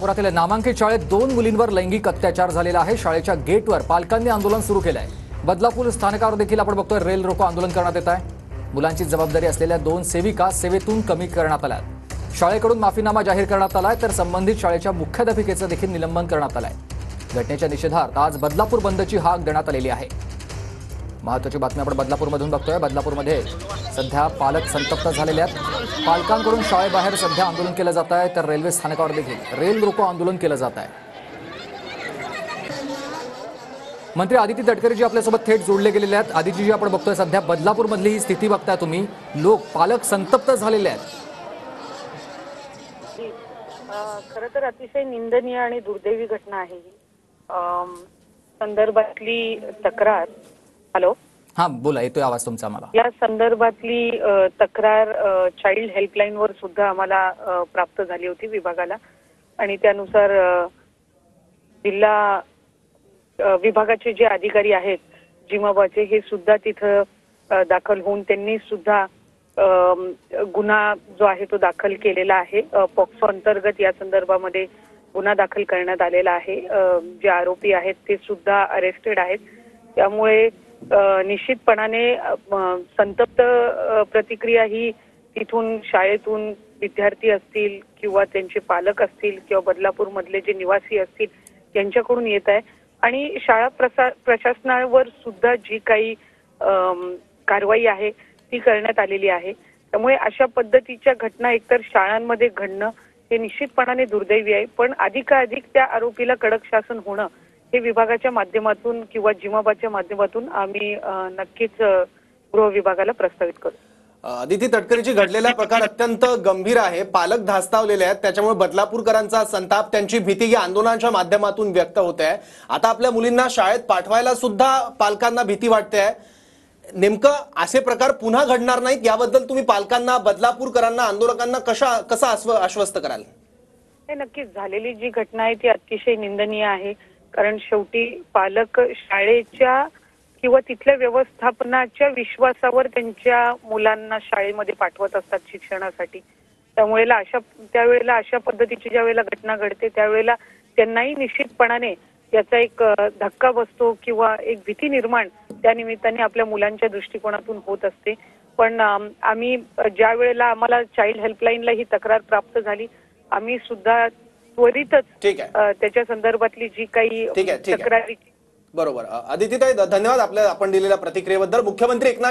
पुरातील नामांकित शाळेत 2 मुलींवर लैंगिक अत्याचार झालेला आहे। शाळेच्या गेटवर पालकांनी आंदोलन सुरू केलं आहे। बदलापूर स्थानकावर देखील आपण बघतोय रेल रोको आंदोलन करण्यात येत आहे। मुलांची जबाबदारी असलेल्या 2 सेविका सेवेतून कमी करण्यात आल्या। शाळेकडून माफीनामा जाहीर करण्यात आलाय तर संबंधित शाळेच्या मुख्याध्यापिकेचं देखील निलंबन करण्यात आलंय। घटनेच्या निषेधार्थ आज बदलापूर बंदची हाक देण्यात आलेली आहे। महत्त्वाची बातमी आपण बदलापूरमधून बघतोय। बदलापूरमध्ये सध्या पालक संतप्त झालेले आहेत। पालकांकडून शाळेबाहेर सध्या आंदोलन केलं जात आहे तर रेल्वे स्थानकावर देखील रेल रोको आंदोलन केलं जात आहे। मंत्री आदिती तटकरे जी आपल्यासोबत थेट जोडले गेलेले आहेत। आदिती जी आपण बघतोय सध्या बदलापूरमधली ही स्थिती बघताय तुम्ही, पालक संतप्त झालेले आहेत। खरं तर अतिशय निंदनीय आणि दुर्दैवी घटना आहे ही। संदर्भातली तक्रार हॅलो हां बोला, येतोय आवाज तुमचा मला। या संदर्भातली तक्रार चाइल्ड हेल्पलाईन वर सुद्धा आम्हाला प्राप्त झाली होती विभागाला आणि त्यानुसार जिल्हा विभागाचे जे अधिकारी आहेत जिमाबाचे हे सुद्धा तिथं दाखल होऊन त्यांनी सुद्धा गुन्हा जो आहे तो दाखल केलेला आहे। पॉक्सो अंतर्गत या संदर्भामध्ये गुन्हा दाखल करण्यात आलेला आहे। जे आरोपी आहेत ते सुद्धा अरेस्टेड आहेत। त्यामुळे निश्चितपणाने संतप्त प्रतिक्रिया ही तिथून शाळेतून विद्यार्थी असतील किंवा त्यांचे पालक असतील किंवा बदलापूर मधले जे निवासी असतील यांच्याकडून येत आहे आणि शाळा प्रशासनावर सुद्धा जी काही कारवाई आहे ती करण्यात आलेली आहे। त्यामुळे अशा पद्धतीच्या घटना एकतर शाळांमध्ये घडणं हे निश्चितपणाने दुर्दैवी आहे, पण अधिकाधिक त्या आरोपीला कडक शासन होणं हे विभागाच्या माध्यमातून किंवा जिमाबाच्या माध्यमातून आम्ही नक्कीच गृह विभागाला प्रस्तावित करू। आदिती तटकरेची घडलेला प्रकार अत्यंत गंभीर आहे। पालक धास्तावलेले आहेत, त्याच्यामुळे बदलापूरकरांचा संताप, त्यांची भीती या आंदोलनाच्या माध्यमातून व्यक्त होते आहे। आता आपल्या मुलींना शाळेत पाठवायला सुद्धा पालकांना भीती वाटते आहे। नेमकं असे प्रकार पुन्हा घडणार नाहीत याबद्दल तुम्ही पालकांना, बदलापूरकरांना, आंदोलकांना कसं आश्वस्त कराल? हे नक्कीच झालेली जी घटना आहे ती अतिशय निंदनीय आहे, कारण शेवटी पालक शाळेच्या किंवा तिथल्या व्यवस्थापनाच्या विश्वासावर त्यांच्या मुलांना शाळेमध्ये पाठवत असतात शिक्षणासाठी। त्यावेळेला अशा पद्धतीची ज्या वेळेला घटना घडते त्यावेळेला त्यांनाही निश्चितपणाने याचा एक धक्का बसतो किंवा एक भीती निर्माण त्या निमित्ताने आपल्या मुलांच्या दृष्टिकोनातून होत असते। पण आम्ही ज्या वेळेला आम्हाला चाइल्ड हेल्पलाईनला ही तक्रार प्राप्त झाली, आम्ही सुद्धा त्वरितच त्याच्या संदर्भातली जी काही तक्रारी बरोबर। आदितीताई धन्यवाद आपण दिलेल्या प्रतिक्रियेबद्दल। मुख्यमंत्री एकनाथ